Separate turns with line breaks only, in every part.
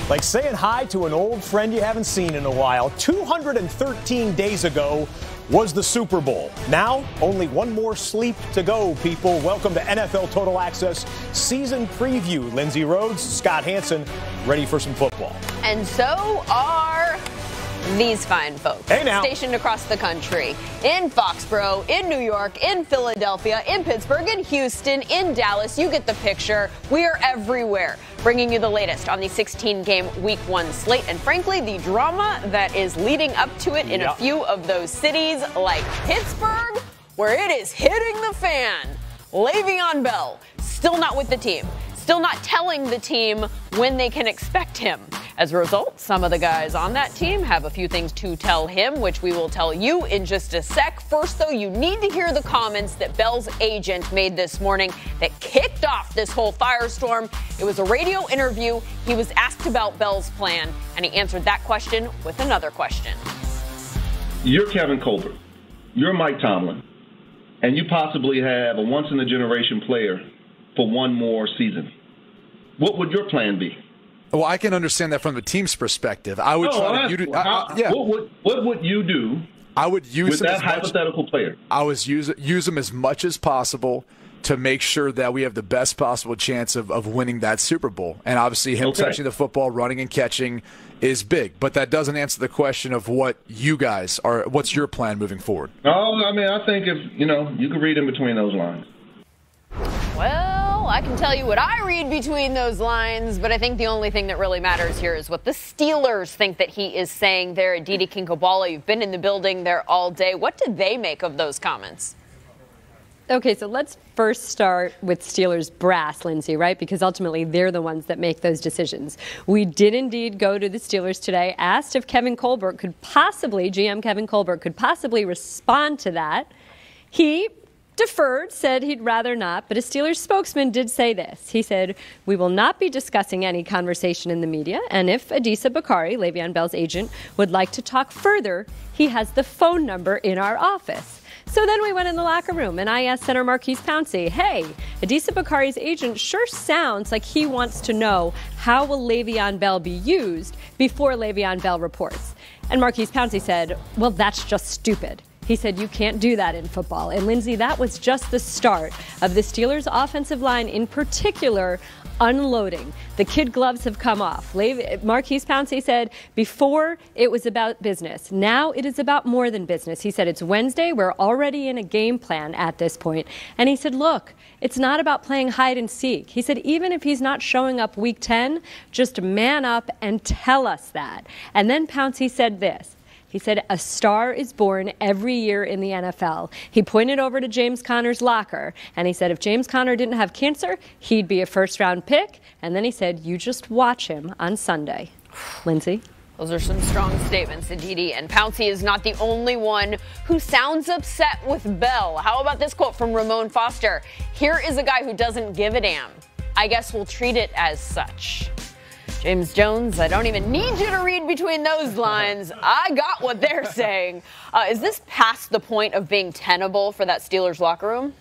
Like saying hi to an old friend you haven't seen in a while. 213 days ago was the Super Bowl. Now, only one more sleep to go, people. Welcome to NFL Total Access Season Preview. Lindsay, Rhodes, Scott Hansen, ready for some football.
And so are these fine folks.
Hey now.
Stationed across the country. In Foxborough, in New York, in Philadelphia, in Pittsburgh, in Houston, in Dallas. You get the picture. We are everywhere, bringing you the latest on the 16-game Week 1 slate. And frankly, the drama that is leading up to it in a few of those cities like Pittsburgh, where it is hitting the fan. Le'Veon Bell, still not with the team. Still not telling the team when they can expect him. As a result, some of the guys on that team have a few things to tell him, which we will tell you in just a sec. First, though, you need to hear the comments that Bell's agent made this morning that kicked off this whole firestorm. It was a radio interview. He was asked about Bell's plan, and he answered that question with another question.
You're Kevin Colbert. You're Mike Tomlin. And you possibly have a once-in-a-generation player for one more season. What would your plan be?
Well, I can understand that from the team's perspective. I would try to.
What would you do?
I would use
with that hypothetical player.
I would use them as much as possible to make sure that we have the best possible chance of winning that Super Bowl. And obviously, him touching the football, running and catching is big. But that doesn't answer the question of what you guys are. What's your plan moving forward?
Oh, I mean, I think if you could read in between those lines.
Well, I can tell you what I read between those lines, but I think the only thing that really matters here is what the Steelers think that he is saying there. Aditi Kinkhabwala, you've been in the building there all day. What did they make of those comments?
Okay, so let's first start with Steelers brass, Lindsay, right? Because ultimately they're the ones that make those decisions. We did indeed go to the Steelers today, asked if GM Kevin Colbert could possibly respond to that. He deferred, said he'd rather not, but a Steelers spokesman did say this. He said, "We will not be discussing any conversation in the media, and if Adisa Bakari, Le'Veon Bell's agent, would like to talk further, he has the phone number in our office." So then we went in the locker room, and I asked center Marquise Pouncey, hey, Adisa Bakari's agent sure sounds like he wants to know how will Le'Veon Bell be used before Le'Veon Bell reports. And Marquise Pouncey said, well, that's just stupid. He said, you can't do that in football. And Lindsay, that was just the start of the Steelers' offensive line, in particular, unloading. The kid gloves have come off. Marquise Pouncey said before it was about business. Now it is about more than business. He said it's Wednesday. We're already in a game plan at this point. And he said, look, it's not about playing hide and seek. He said even if he's not showing up week 10, just man up and tell us that. And then Pouncey said this. He said, a star is born every year in the NFL. He pointed over to James Conner's locker, and he said if James Conner didn't have cancer, he'd be a first-round pick. And then he said, you just watch him on Sunday. Lindsay?
Those are some strong statements, Aditi. And Pouncey is not the only one who sounds upset with Bell. How about this quote from Ramon Foster? Here is a guy who doesn't give a damn. I guess we'll treat it as such. James Jones, I don't even need you to read between those lines. I got what they're saying. Is this past the point of being tenable for that Steelers locker room?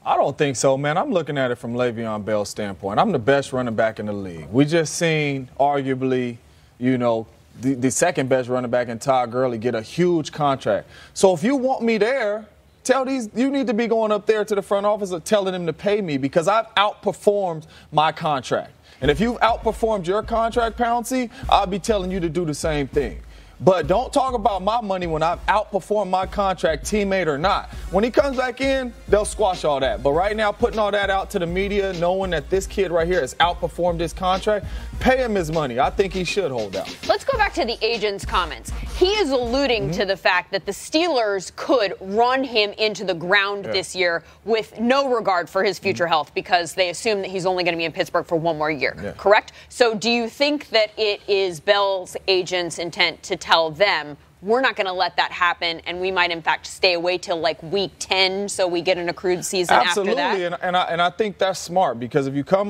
I don't think so, man. I'm looking at it from Le'Veon Bell's standpoint. I'm the best running back in the league. We just seen, arguably, the second best running back in Todd Gurley get a huge contract. So if you want me there, you need to be going up there to the front office and telling them to pay me because I've outperformed my contract. And if you've outperformed your contract, Pouncey, I'll be telling you to do the same thing. But don't talk about my money when I've outperformed my contract, teammate or not. When he comes back in, they'll squash all that. But right now, putting all that out to the media, knowing that this kid right here has outperformed his contract, pay him his money. I think he should hold out.
Let's go back to the agent's comments. He is alluding to the fact that the Steelers could run him into the ground this year with no regard for his future health because they assume that he's only going to be in Pittsburgh for one more year, correct? So do you think that it is Bell's agent's intent to tell them we're not going to let that happen, and we might, in fact, stay away till like week 10 so we get an accrued season
Absolutely.
after that?
And I think that's smart, because if you come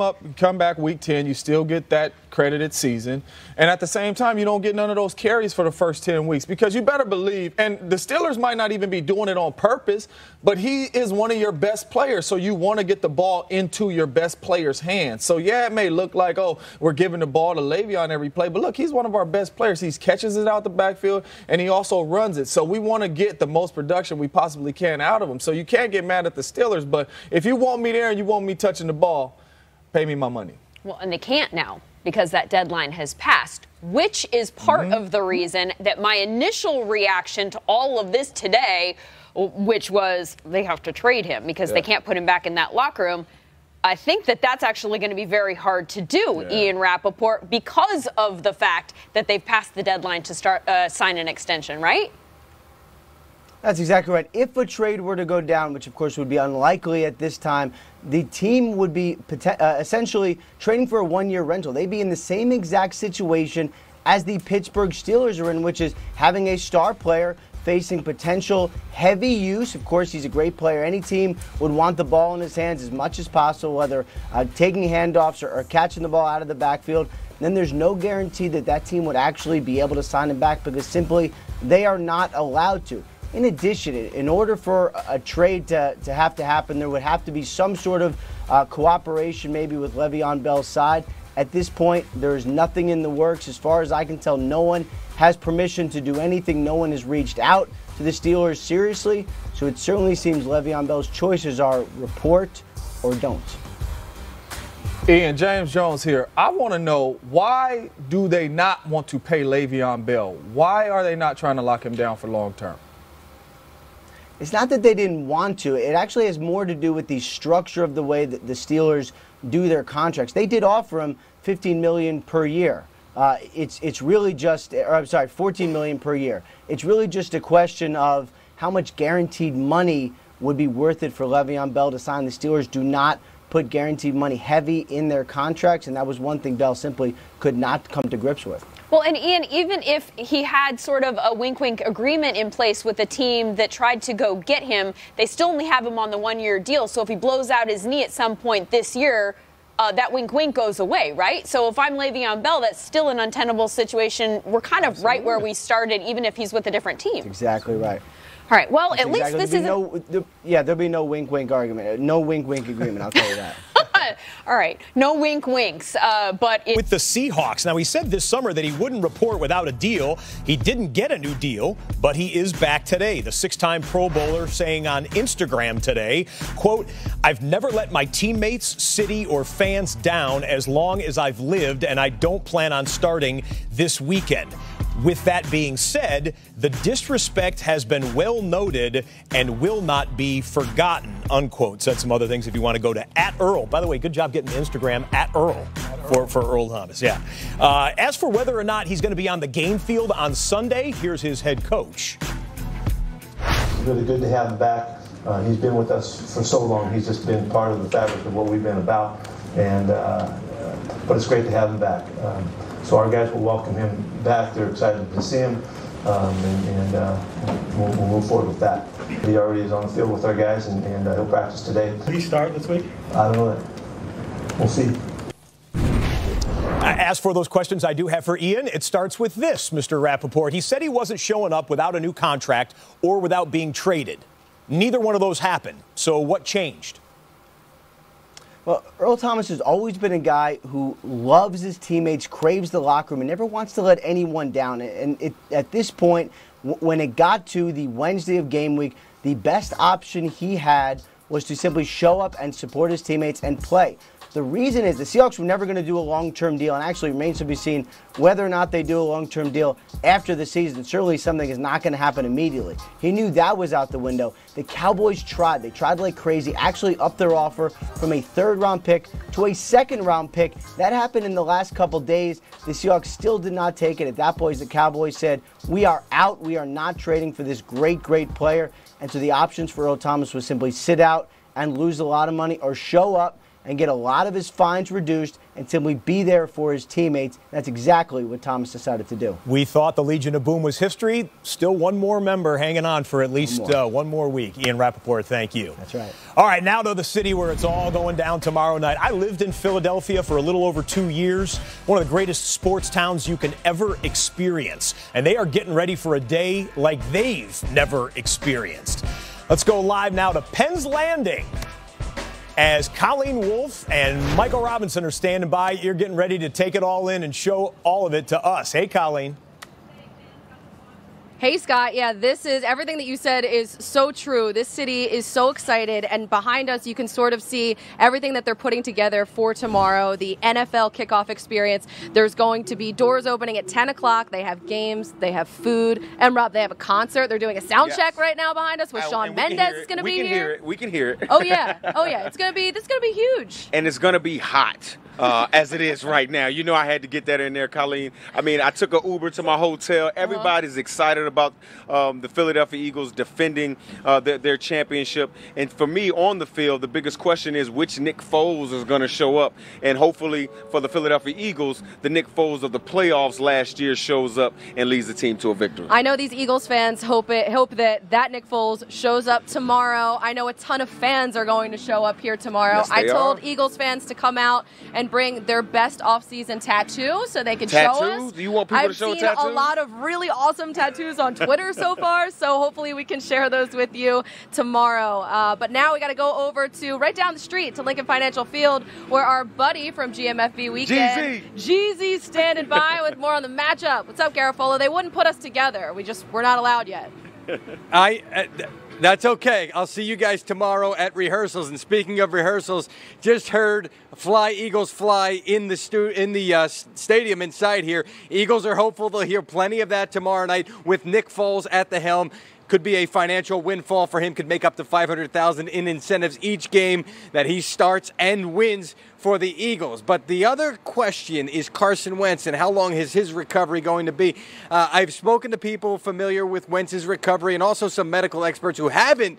back week 10, you still get that credited season. And at the same time, you don't get none of those carries for the first 10 weeks, because you better believe, and the Steelers might not even be doing it on purpose, but he is one of your best players, so you want to get the ball into your best player's hands. So, yeah, it may look like, oh, we're giving the ball to Le'Veon every play, but look, he's one of our best players. He catches it out the backfield, and he also runs it. So we want to get the most production we possibly can out of him. So you can't get mad at the Steelers, but if you want me there and you want me touching the ball, pay me my money.
Well, and they can't now, because that deadline has passed, which is part of the reason that my initial reaction to all of this today, which was they have to trade him because they can't put him back in that locker room. I think that that's actually going to be very hard to do, Ian Rappaport, because of the fact that they've passed the deadline to start sign an extension, right?
That's exactly right. If a trade were to go down, which of course would be unlikely at this time, the team would be essentially trading for a one-year rental. They'd be in the same exact situation as the Pittsburgh Steelers are in, which is having a star player facing potential heavy use. Of course, he's a great player. Any team would want the ball in his hands as much as possible, whether taking handoffs or catching the ball out of the backfield. Then there's no guarantee that that team would actually be able to sign him back, because simply they are not allowed to. In addition, in order for a trade to have to happen, there would have to be some sort of cooperation maybe with Le'Veon Bell's side. At this point, there is nothing in the works. As far as I can tell, no one has permission to do anything. No one has reached out to the Steelers seriously. So it certainly seems Le'Veon Bell's choices are report or don't.
Ian, James Jones here. I want to know, why do they not want to pay Le'Veon Bell? Why are they not trying to lock him down for long term?
It's not that they didn't want to. It actually has more to do with the structure of the way that the Steelers do their contracts. They did offer him $15 million per year. It's really just, or I'm sorry, $14 million per year. It's really just a question of how much guaranteed money would be worth it for Le'Veon Bell to sign. The Steelers do not put guaranteed money heavy in their contracts, and that was one thing Bell simply could not come to grips with.
Well, and Ian, even if he had sort of a wink-wink agreement in place with a team that tried to go get him, they still only have him on the one-year deal. So if he blows out his knee at some point this year, that wink-wink goes away, right? So if I'm Le'Veon Bell, that's still an untenable situation. We're kind of right where we started, even if he's with a different team.
That's exactly right.
All right, well, at least this isn't...
there'll be no wink-wink argument. No wink-wink agreement, I'll tell you that.
All right, no wink-winks, but...
With the Seahawks. Now, he said this summer that he wouldn't report without a deal. He didn't get a new deal, but he is back today. The six-time Pro Bowler saying on Instagram today, quote, "I've never let my teammates, city, or fans down as long as I've lived, and I don't plan on starting this weekend." With that being said, the disrespect has been well noted and will not be forgotten, unquote. Said some other things if you want to go to @Earl. By the way, good job getting the Instagram @Earl for Earl Thomas. Yeah. As for whether or not he's going to be on the game field on Sunday, here's his head coach.
Really good to have him back. He's been with us for so long. He's just been part of the fabric of what we've been about. And but it's great to have him back. So our guys will welcome him back. They're excited to see him, and we'll move forward with that. He already is on the field with our guys, and he'll practice today.
Will he start this week?
I don't know that. We'll see.
As for those questions I do have for Ian, it starts with this, Mr. Rappaport. He said he wasn't showing up without a new contract or without being traded. Neither one of those happened. So what changed?
Well, Earl Thomas has always been a guy who loves his teammates, craves the locker room, and never wants to let anyone down. And at this point, when it got to the Wednesday of game week, the best option he had was to simply show up and support his teammates and play. The reason is the Seahawks were never going to do a long-term deal, and actually remains to be seen whether or not they do a long-term deal after the season. Certainly something is not going to happen immediately. He knew that was out the window. The Cowboys tried. They tried like crazy, actually upped their offer from a third-round pick to a second-round pick. That happened in the last couple days. The Seahawks still did not take it. At that point, the Cowboys said, "We are out. We are not trading for this great, great player." And so the options for Earl Thomas was simply sit out and lose a lot of money, or show up and get a lot of his fines reduced and simply be there for his teammates. That's exactly what Thomas decided to do.
We thought the Legion of Boom was history. Still one more member hanging on for at least one more week. Ian Rappaport, thank you.
That's right.
All right, now to the city where it's all going down tomorrow night. I lived in Philadelphia for a little over 2 years, one of the greatest sports towns you can ever experience. And they are getting ready for a day like they've never experienced. Let's go live now to Penn's Landing, as Colleen Wolfe and Michael Robinson are standing by. You're getting ready to take it all in and show all of it to us. Hey, Colleen.
Hey, Scott. Yeah, this is everything that you said is so true. This city is so excited, and behind us you can sort of see everything that they're putting together for tomorrow, the NFL kickoff experience. There's going to be doors opening at 10 o'clock. They have games, they have food, and Rob, they have a concert. They're doing a sound check right now behind us with Shawn Mendes is going to be here.
We can hear it.
Oh yeah. This is going to be huge.
And it's going to be hot. As it is right now. You know I had to get that in there, Colleen. I mean, I took an Uber to my hotel. Everybody's excited about the Philadelphia Eagles defending their championship. And for me, on the field, the biggest question is which Nick Foles is going to show up. And hopefully for the Philadelphia Eagles, the Nick Foles of the playoffs last year shows up and leads the team to a victory.
I know these Eagles fans hope that Nick Foles shows up tomorrow. I know a ton of fans are going to show up here tomorrow.
Yes,
I told Eagles fans to come out and bring their best off-season tattoo so they can show us.
Do you want people to show a tattoo?
I've seen a lot of really awesome tattoos on Twitter so far, so hopefully we can share those with you tomorrow. But now we got to go over to right down the street to Lincoln Financial Field, where our buddy from GMFB Weekend, Jeezy's standing by with more on the matchup. What's up, Garofolo? They wouldn't put us together. We're not allowed yet.
That's okay. I'll see you guys tomorrow at rehearsals. And speaking of rehearsals, just heard "Fly Eagles Fly" in the stadium inside here. Eagles are hopeful they'll hear plenty of that tomorrow night with Nick Foles at the helm. Could be a financial windfall for him. Could make up to $500,000 in incentives each game that he starts and wins for the Eagles. But the other question is Carson Wentz and how long is his recovery going to be? I've spoken to people familiar with Wentz's recovery and also some medical experts who haven't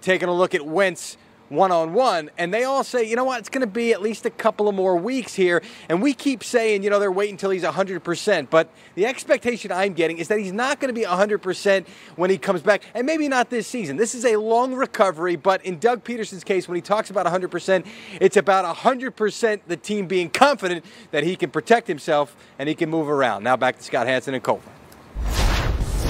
taken a look at Wentz one-on-one, and they all say, you know what, it's going to be at least a couple of more weeks here. And we keep saying, they're waiting until he's 100%. But the expectation I'm getting is that he's not going to be 100% when he comes back, and maybe not this season. This is a long recovery, but in Doug Peterson's case, when he talks about 100%, it's about 100% the team being confident that he can protect himself and he can move around. Now back to Scott Hanson and Colbert.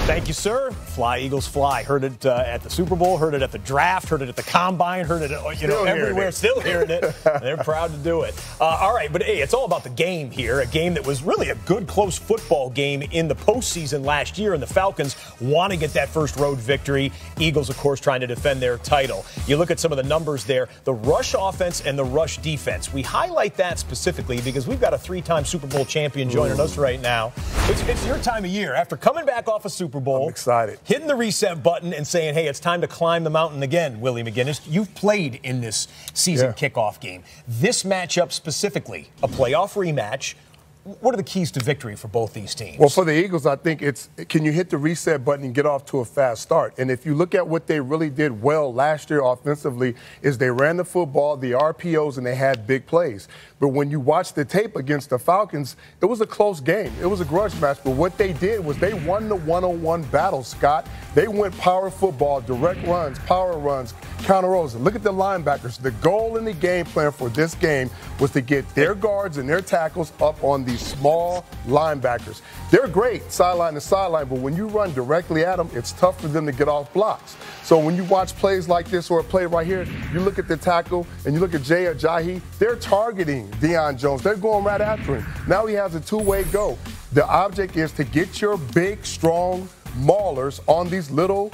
Thank you, sir. Fly, Eagles, fly. Heard it at the Super Bowl, heard it at the draft, heard it at the Combine, heard it everywhere. Still hearing it. They're proud to do it. All right, but hey, it's all about the game here. A game that was really a good, close football game in the postseason last year, and the Falcons want to get that first road victory. Eagles, of course, trying to defend their title. You look at some of the numbers there, the rush offense and the rush defense. We highlight that specifically because we've got a 3-time Super Bowl champion joining us right now. It's your time of year. After coming back off a Super Bowl,
I'm excited.
Hitting the reset button and saying, hey, it's time to climb the mountain again, Willie McGinnis. You've played in this season kickoff game. This matchup specifically, a playoff rematch. What are the keys to victory for both these teams?
Well, for the Eagles, I think it's can you hit the reset button and get off to a fast start? And if you look at what they really did well last year offensively is they ran the football, the RPOs, and they had big plays. But when you watch the tape against the Falcons, it was a close game. It was a grudge match. But what they did was they won the one-on-one battle, Scott. They went power football, direct runs, power runs, counter rolls. Look at the linebackers. The goal in the game plan for this game was to get their guards and their tackles up on these small linebackers. They're great sideline to sideline, but when you run directly at them, it's tough for them to get off blocks. So when you watch plays like this or a play right here, you look at the tackle and you look at Jay Ajayi, they're targeting Deion Jones. They're going right after him. Now he has a two-way go. The object is to get your big, strong maulers on these little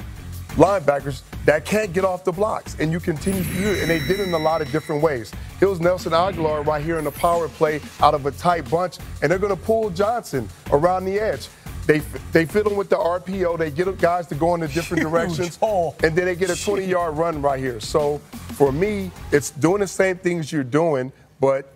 linebackers that can't get off the blocks, and you continue to do it, and they did it in a lot of different ways. It was Nelson Aguilar right here in the power play out of a tight bunch, and they're going to pull Johnson around the edge. They fit him with the RPO. They get guys to go in the different directions, and then they get a 20-yard run right here. So for me, it's doing the same things you're doing, but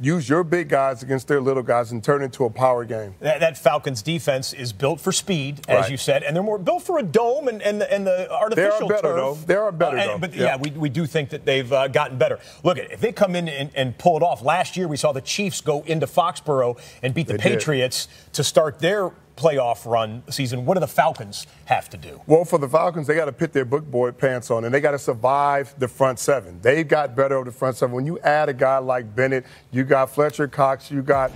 use your big guys against their little guys and turn it into a power game.
That Falcons defense is built for speed, as you said, and they're more built for a dome and the artificial
They are better,
turf.
though. They are better, though.
But, we do think that they've gotten better. Look, if they come in and pull it off. Last year we saw the Chiefs go into Foxborough and beat the Patriots to start their playoff run season. What do the Falcons have to do?
Well, for the Falcons, they got to put their book boy pants on, and they got to survive the front seven. They got better over the front seven. When you add a guy like Bennett, you got Fletcher Cox, you got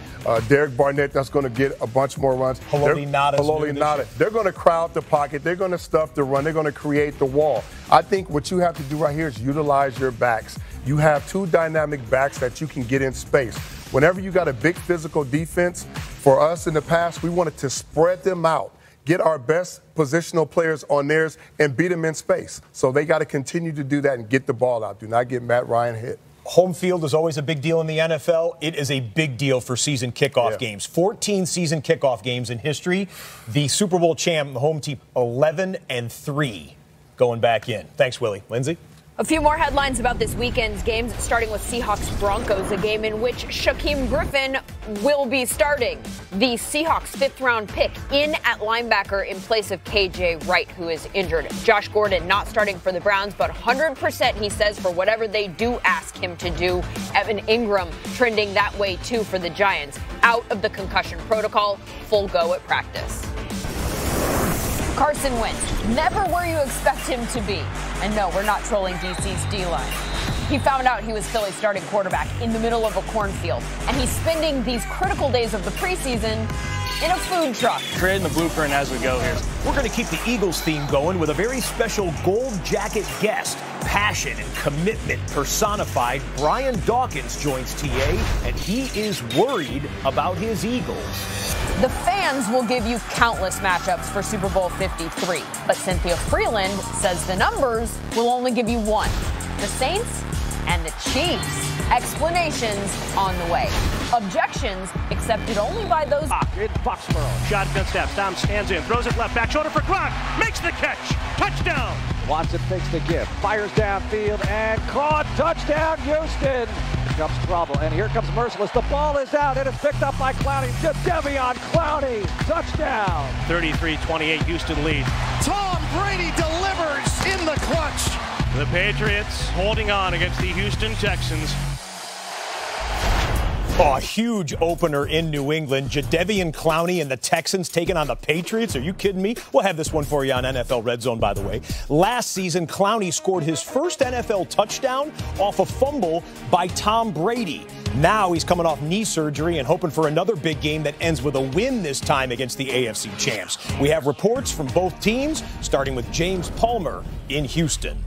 Derek Barnett that's going to get a bunch more runs.
Haloti Ngata.
They're going to crowd the pocket. They're going to stuff the run. They're going to create the wall. I think what you have to do right here is utilize your backs. You have two dynamic backs that you can get in space. Whenever you got a big physical defense, for us in the past, we wanted to spread them out, get our best positional players on theirs, and beat them in space. So they got to continue to do that and get the ball out. Do not get Matt Ryan hit.
Home field is always a big deal in the NFL. It is a big deal for season kickoff games. 14 season kickoff games in history. The Super Bowl champ, the home team, 11-3 going back in. Thanks, Willie. Lindsay?
A few more headlines about this weekend's games, starting with Seahawks-Broncos, a game in which Shaquem Griffin will be starting. The Seahawks' fifth-round pick in at linebacker in place of K.J. Wright, who is injured. Josh Gordon not starting for the Browns, but 100%, he says, for whatever they do ask him to do. Evan Ingram trending that way, too, for the Giants. Out of the concussion protocol, full go at practice. Carson Wentz, never where you expect him to be. And no, we're not trolling DC's D-line. He found out he was Philly's starting quarterback in the middle of a cornfield. And he's spending these critical days of the preseason in a food truck.
Creating the blueprint as we go here.
We're going to keep the Eagles theme going with a very special gold jacket guest. Passion and commitment personified. Brian Dawkins joins TA, and he is worried about his Eagles.
The fans will give you countless matchups for Super Bowl 53, but Cynthia Freeland says the numbers will only give you one. The Saints and the Chiefs. Explanations on the way. Objections accepted only by those
in Foxborough. Shotgun snap. Tom stands in, throws it left back shoulder for Gronk. Makes the catch. Touchdown.
Watson fakes the gift. Fires downfield and caught. Touchdown, Houston. Here comes Trouble, and here comes Merciless. The ball is out, and it's picked up by Clowney. Jadeveon Clowney. Touchdown.
33-28, Houston lead.
Tom Brady delivers in the clutch.
The Patriots holding on against the Houston Texans.
Oh, a huge opener in New England. Jadeveon Clowney and the Texans taking on the Patriots. Are you kidding me? We'll have this one for you on NFL Red Zone, by the way. Last season, Clowney scored his first NFL touchdown off a fumble by Tom Brady. Now he's coming off knee surgery and hoping for another big game that ends with a win this time against the AFC champs. We have reports from both teams, starting with James Palmer in Houston.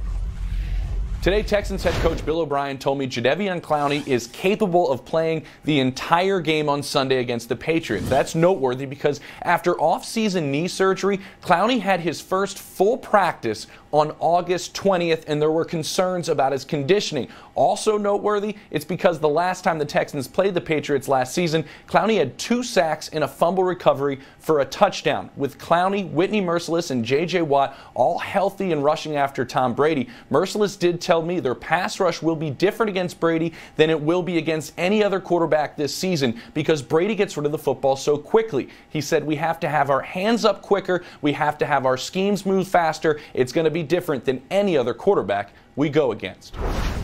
Today, Texans head coach Bill O'Brien told me Jadeveon Clowney is capable of playing the entire game on Sunday against the Patriots. That's noteworthy because after off-season knee surgery, Clowney had his first full practice on August 20th, and there were concerns about his conditioning. Also noteworthy, it's because the last time the Texans played the Patriots last season, Clowney had 2 sacks and a fumble recovery for a touchdown. With Clowney, Whitney Merciless, and J.J. Watt all healthy and rushing after Tom Brady, Merciless did tell me their pass rush will be different against Brady than it will be against any other quarterback this season because Brady gets rid of the football so quickly. He said we have to have our hands up quicker, we have to have our schemes move faster. It's going to be different than any other quarterback we go against.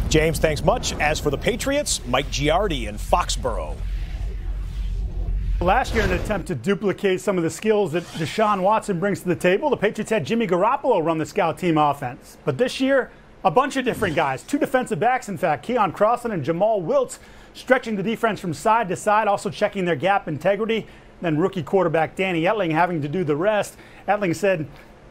James, thanks much. As for the Patriots, Mike Giardi in Foxborough.
Last year, in an attempt to duplicate some of the skills that Deshaun Watson brings to the table, the Patriots had Jimmy Garoppolo run the scout team offense. But this year, a bunch of different guys, 2 defensive backs, in fact, Keon Crossan and Jamal Wiltz, stretching the defense from side to side, also checking their gap integrity. Then rookie quarterback Danny Etling having to do the rest. Etling said,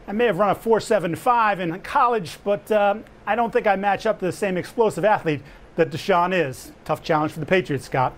I may have run a 4.75 in college, but I don't think I match up to the same explosive athlete that Deshaun is. Tough challenge for the Patriots, Scott.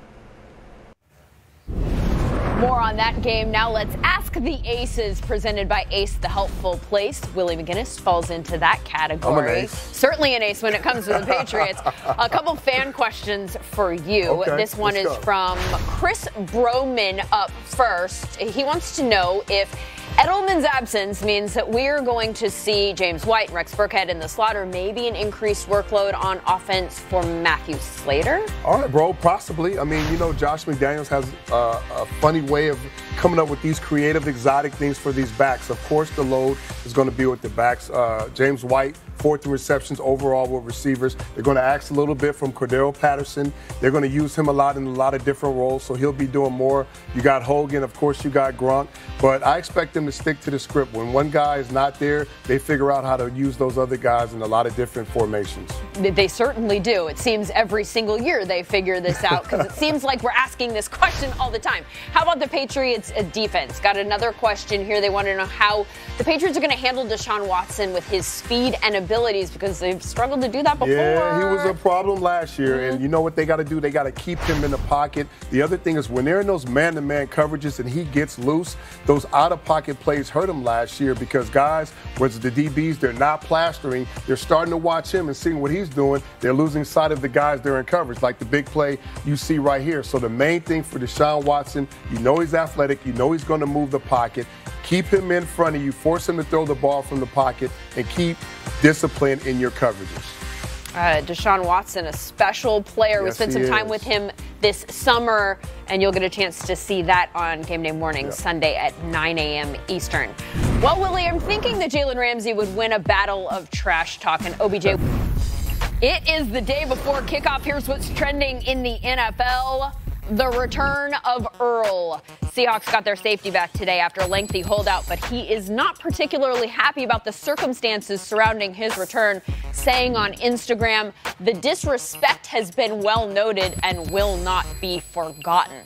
More on that game. Now let's ask the Aces, presented by Ace, the helpful place. Willie McGinnis falls into that category.
I'm an ace.
Certainly an ace when it comes to the Patriots. A couple fan questions for you.
Okay,
this one is from Chris Broman up first. He wants to know if Edelman's absence means that we're going to see James White, Rex Burkhead in the slot, or maybe an increased workload on offense for Matthew Slater.
All right, bro, possibly. I mean, you know, Josh McDaniels has a funny way of coming up with these creative, exotic things for these backs. Of course, the load is going to be with the backs. James White, 4th in receptions overall with receivers. They're going to ask a little bit from Cordero Patterson. They're going to use him a lot in a lot of different roles, so he'll be doing more. You got Hogan, of course, you got Gronk, but I expect them to stick to the script. When one guy is not there, they figure out how to use those other guys in a lot of different formations.
They certainly do. It seems every single year they figure this out, because it seems like we're asking this question all the time. How about the Patriots defense? Got another question here. They want to know how the Patriots are going to handle Deshaun Watson with his speed and abilities, because they've struggled to do that before.
Yeah, he was a problem last year, and you know what they got to do? They got to keep him in the pocket. The other thing is when they're in those man-to-man coverages and he gets loose, those out-of-pocket plays hurt him last year, because guys, whether the DBs, they're not plastering. They're starting to watch him and seeing what he's doing. They're losing sight of the guys they're in coverage, like the big play you see right here. So the main thing for Deshaun Watson, you know he's athletic. You know he's going to move the pocket. Keep him in front of you. Force him to throw the ball from the pocket, and keep discipline in your coverages.
Deshaun Watson, a special player. We spent some time with him this summer, and you'll get a chance to see that on Game Day Morning Sunday at 9 a.m. Eastern. Well, Willie, I'm thinking that Jalen Ramsey would win a battle of trash talk, and OBJ. It is the day before kickoff. Here's what's trending in the NFL. The return of Earl. Seahawks got their safety back today after a lengthy holdout, but he is not particularly happy about the circumstances surrounding his return, saying on Instagram, "The disrespect has been well noted and will not be forgotten."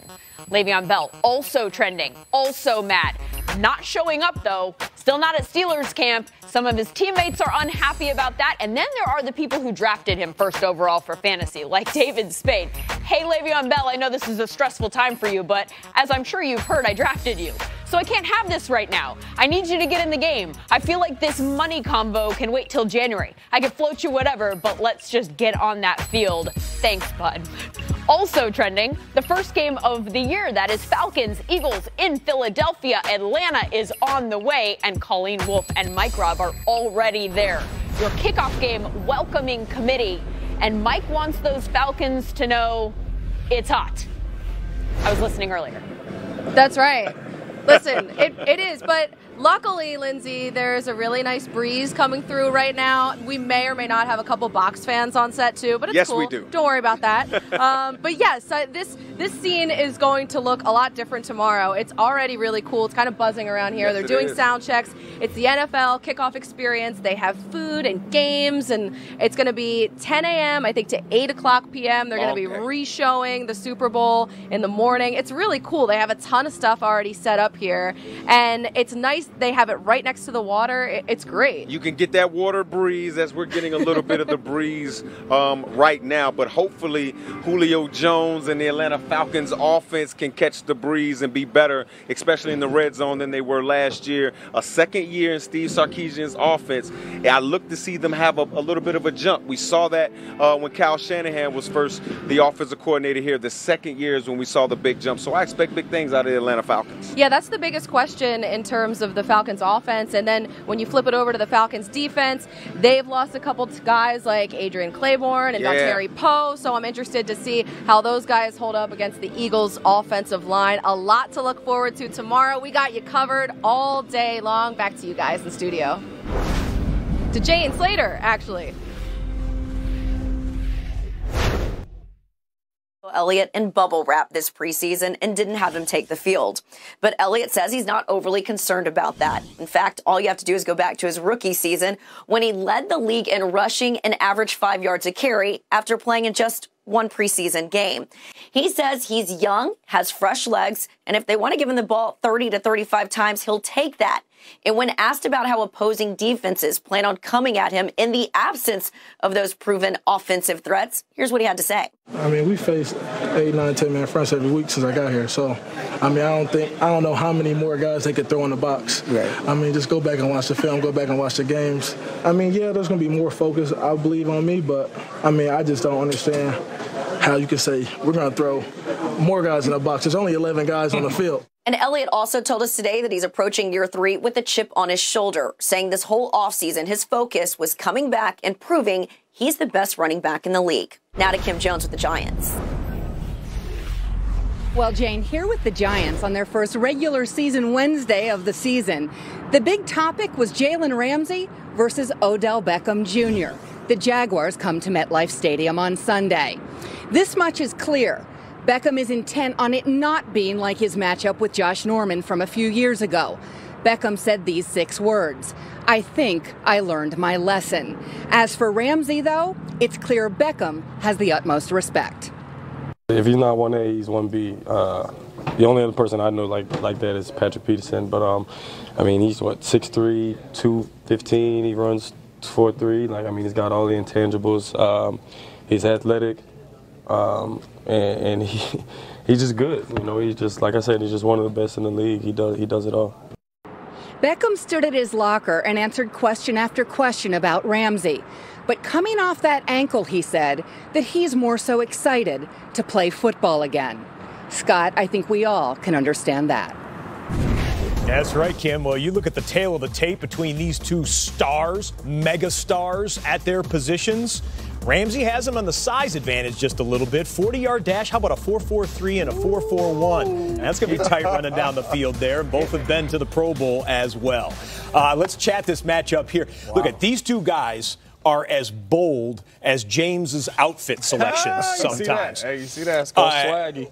Le'Veon Bell, also trending, also mad. Not showing up, though. Still not at Steelers camp. Some of his teammates are unhappy about that. And then there are the people who drafted him first overall for fantasy, like David Spade. Hey, Le'Veon Bell, I know this is a stressful time for you, but as I'm sure you've heard, I drafted you. So I can't have this right now. I need you to get in the game. I feel like this money combo can wait till January. I could float you whatever, but let's just get on that field. Thanks, bud. Also trending, the first game of the year, that is Falcons, Eagles in Philadelphia. Atlanta is on the way, and Colleen Wolfe and Mike Robb are already there. Your kickoff game welcoming committee, and Mike wants those Falcons to know it's hot. I was listening earlier.
That's right. Listen, it is, but luckily, Lindsay, there's a really nice breeze coming through right now. We may or may not have a couple Box fans on set too, but it's cool.
Yes, we do.
Don't worry about that. But yes, this scene is going to look a lot different tomorrow. It's already really cool. It's kind of buzzing around here.
Yes,
They're doing sound checks. It's the NFL kickoff experience. They have food and games, and it's going to be 10 a.m., I think, to 8 o'clock p.m. They're going to be re-showing the Super Bowl in the morning. It's really cool. They have a ton of stuff already set up here, and it's nice. They have it right next to the water. It's great.
You can get that water breeze, as we're getting a little bit of the breeze right now, but hopefully Julio Jones and the Atlanta Falcons offense can catch the breeze and be better, especially in the red zone, than they were last year. A second year in Steve Sarkisian's offense. I look to see them have a little bit of a jump. We saw that when Kyle Shanahan was first the offensive coordinator here. The second year is when we saw the big jump. So I expect big things out of the Atlanta Falcons.
Yeah, that's the biggest question in terms of the Falcons offense. And then when you flip it over to the Falcons defense, they've lost a couple guys like Adrian Claiborne and Dontari Poe. So I'm interested to see how those guys hold up against the Eagles offensive line. A lot to look forward to tomorrow. We got you covered all day long. Back to you guys in studio. To Jay and Slater, actually.
Elliott in bubble wrap this preseason and didn't have him take the field. But Elliott says he's not overly concerned about that. In fact, all you have to do is go back to his rookie season when he led the league in rushing and averaged 5 yards a carry after playing in just one preseason game. He says he's young, has fresh legs, and if they want to give him the ball 30 to 35 times, he'll take that. And when asked about how opposing defenses plan on coming at him in the absence of those proven offensive threats, here's what he had to say.
I mean, we faced 8, 9, 10-man fronts every week since I got here. So, I mean, I don't know how many more guys they could throw in the box. Right. I mean, just go back and watch the film, go back and watch the games. I mean, yeah, there's going to be more focus, I believe, on me. But, I mean, I just don't understand how you can say we're going to throw more guys in the box. There's only 11 guys on the field.
And Elliott also told us today that he's approaching year 3 with a chip on his shoulder, saying this whole offseason his focus was coming back and proving he's the best running back in the league. Now to Kim Jones with the Giants.
Well, Jane, here with the Giants on their first regular season Wednesday of the season, the big topic was Jalen Ramsey versus Odell Beckham Jr. The Jaguars come to MetLife Stadium on Sunday. This much is clear. Beckham is intent on it not being like his matchup with Josh Norman from a few years ago. Beckham said these 6 words: "I think I learned my lesson." As for Ramsey, though, it's clear Beckham has the utmost respect.
If he's not 1A, he's 1B. The only other person I know like that is Patrick Peterson. But, I mean, he's, 6'3", 215. He runs 4'3". He's got all the intangibles. He's athletic. And he's just good. He's just, like I said, he's just one of the best in the league. He does it all.
Beckham stood at his locker and answered question after question about Ramsey. But coming off that ankle, he said that he's more so excited to play football again. Scott, I think we all can understand that.
That's right, Kim. Well, you look at the tail of the tape between these two stars, mega stars at their positions. Ramsey has him on the size advantage just a little bit. 40-yard dash. How about a 4.43 and a 4.41? That's going to be tight running down the field there. Both have been to the Pro Bowl as well. Let's chat this matchup here. Wow. Look at these two guys are as bold as James's outfit selections sometimes.
You see that? It's called swaggy.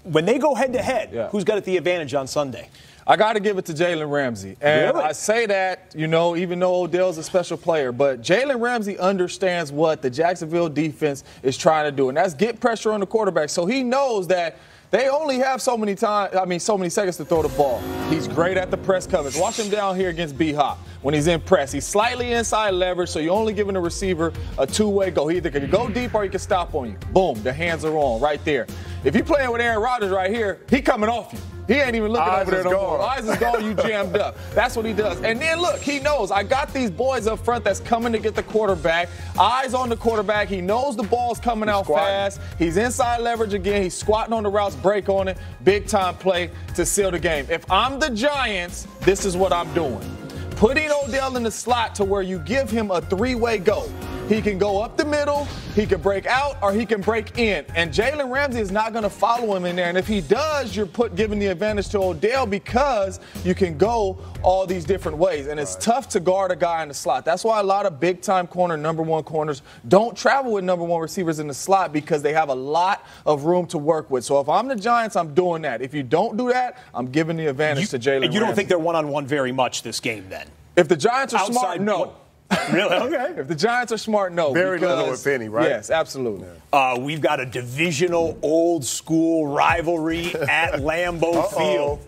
When they go head-to-head, who's got the advantage on Sunday?
I got to give it to Jalen Ramsey. And
really?
I say that, even though Odell's a special player, but Jalen Ramsey understands what the Jacksonville defense is trying to do, and that's get pressure on the quarterback. So he knows that they only have so many seconds to throw the ball. He's great at the press coverage. Watch him down here against B-Hop when he's in press. He's slightly inside leverage, so you're only giving the receiver a two-way go. He either can go deep or he can stop on you. Boom, the hands are on right there. If you're playing with Aaron Rodgers right here, he coming off you. He ain't even looking over there no more. Eyes is gone, you jammed up. That's what he does. And then, look, he knows. I got these boys up front that's coming to get the quarterback. Eyes on the quarterback. He knows the ball's coming out fast. He's inside leverage again. He's squatting on the routes, break on it. Big-time play to seal the game. If I'm the Giants, this is what I'm doing. Putting Odell in the slot to where you give him a three-way go. He can go up the middle, he can break out, or he can break in. And Jalen Ramsey is not going to follow him in there. And if he does, you're giving the advantage to Odell because you can go all these different ways. And it's tough to guard a guy in the slot. That's why a lot of big-time number one corners don't travel with number one receivers in the slot because they have a lot of room to work with. So if I'm the Giants, I'm doing that. If you don't do that, I'm giving the advantage to Jalen Ramsey.
And you don't think they're one-on-one very much this game then?
If the Giants are smart, no.
Really? Okay.
If the Giants are smart, no.
Very little, if any, right?
Yes, absolutely.
We've got a divisional, old-school rivalry at Lambeau Field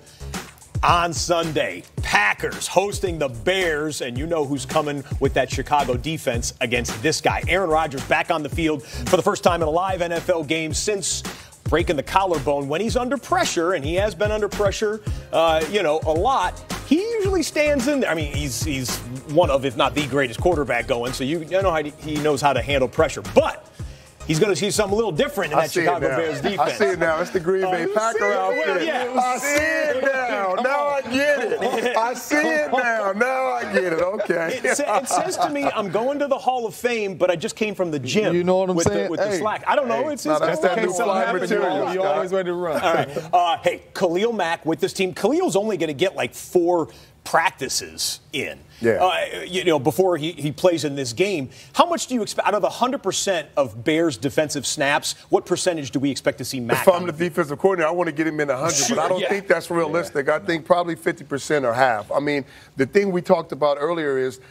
on Sunday. Packers hosting the Bears, and you know who's coming with that Chicago defense against this guy. Aaron Rodgers back on the field for the first time in a live NFL game since breaking the collarbone. When he's under pressure, and he has been under pressure, a lot, he usually stands in there. I mean, he's one of, if not the greatest quarterback going, so you know how he knows how to handle pressure. But he's going to see something a little different in that Chicago Bears defense.
I see it now. It's the Green Bay Packer outfit. I see it now. Now I get it. I see it now. Now I get it. Okay.
It says to me, I'm going to the Hall of Fame, but I just came from the gym.
You know what I'm saying?
With the slack. I don't know.
That's that new fly material. You always ready to run.
All right. Hey, Khalil Mack with this team. Khalil's only going to get like 4 practices in. Before he plays in this game. How much do you expect out of the 100% of Bears defensive snaps? What percentage do we expect to see Mack?
If I'm the defensive coordinator, I want to get him in 100, but I don't think that's realistic. I think probably 50% or half. I mean, the thing we talked about earlier is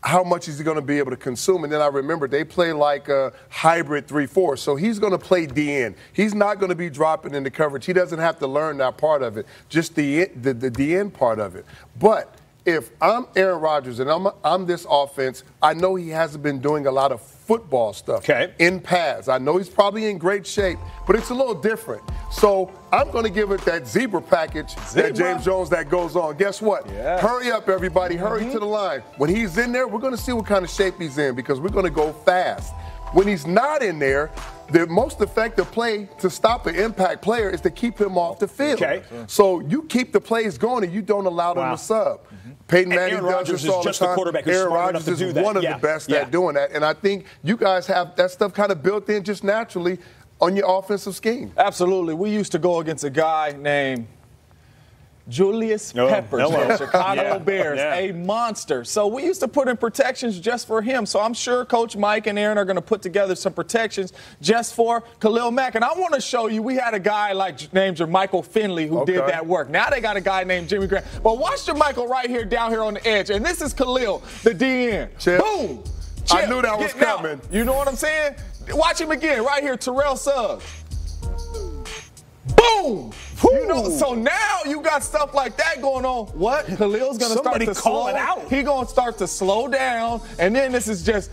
how much is he going to be able to consume? And then I remember they play like a hybrid 3-4. So he's going to play DN. He's not going to be dropping into coverage. He doesn't have to learn that part of it, just the DN part of it. But if I'm Aaron Rodgers and I'm this offense, I know he hasn't been doing a lot of football stuff in pads. I know he's probably in great shape, but it's a little different. So I'm going to give it that zebra package that James Jones that goes on. Guess what? Hurry up, everybody. Hurry to the line. When he's in there, we're going to see what kind of shape he's in because we're going to go fast. When he's not in there, the most effective play to stop an impact player is to keep him off the field.
Okay.
So you keep the plays going and you don't allow them to sub. Peyton Manning
Aaron
does
Rodgers
this all
is just
the time.
the quarterback who's
Aaron
smart enough
Rodgers
to do
is
that.
one of the best at doing that. And I think you guys have that stuff kind of built in just naturally on your offensive scheme.
Absolutely. We used to go against a guy named Julius Peppers, the Chicago Bears, a monster. So we used to put in protections just for him. So I'm sure Coach Mike and Aaron are going to put together some protections just for Khalil Mack. And I want to show you, we had a guy named Jermichael Finley who did that work. Now they got a guy named Jimmy Graham. But watch Jermichael right here, down here on the edge. And this is Khalil, the DN. Boom!
I knew that was coming.
Out. You know what I'm saying? Watch him again, right here, Terrell Suggs. Boom! You know, so now you got stuff like that going on. What? Khalil's going to start to
call
slow
it out.
He's going to start to slow down, and then this is just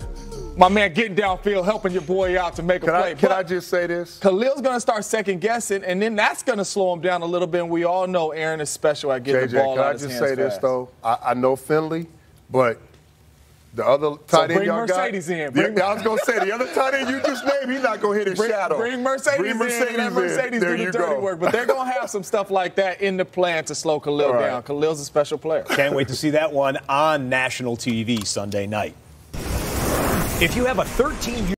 my man getting downfield, helping your boy out to make a play.
Can I just say this?
Khalil's going to start second guessing, and then that's going to slow him down a little bit. And we all know Aaron is special at getting the ball out of his hands.
Can I just say this, though? I know Finley, but the other tight end y'all got.
Mercedes in.
I was going to say, the other tight end you just named, he's not going to hit his shadow.
Bring Mercedes in. Let Mercedes do the dirty work. But they're going to have some stuff like that in the plan to slow Khalil down. Khalil's a special player.
Can't wait to see that one on national TV Sunday night. If you have a 13-year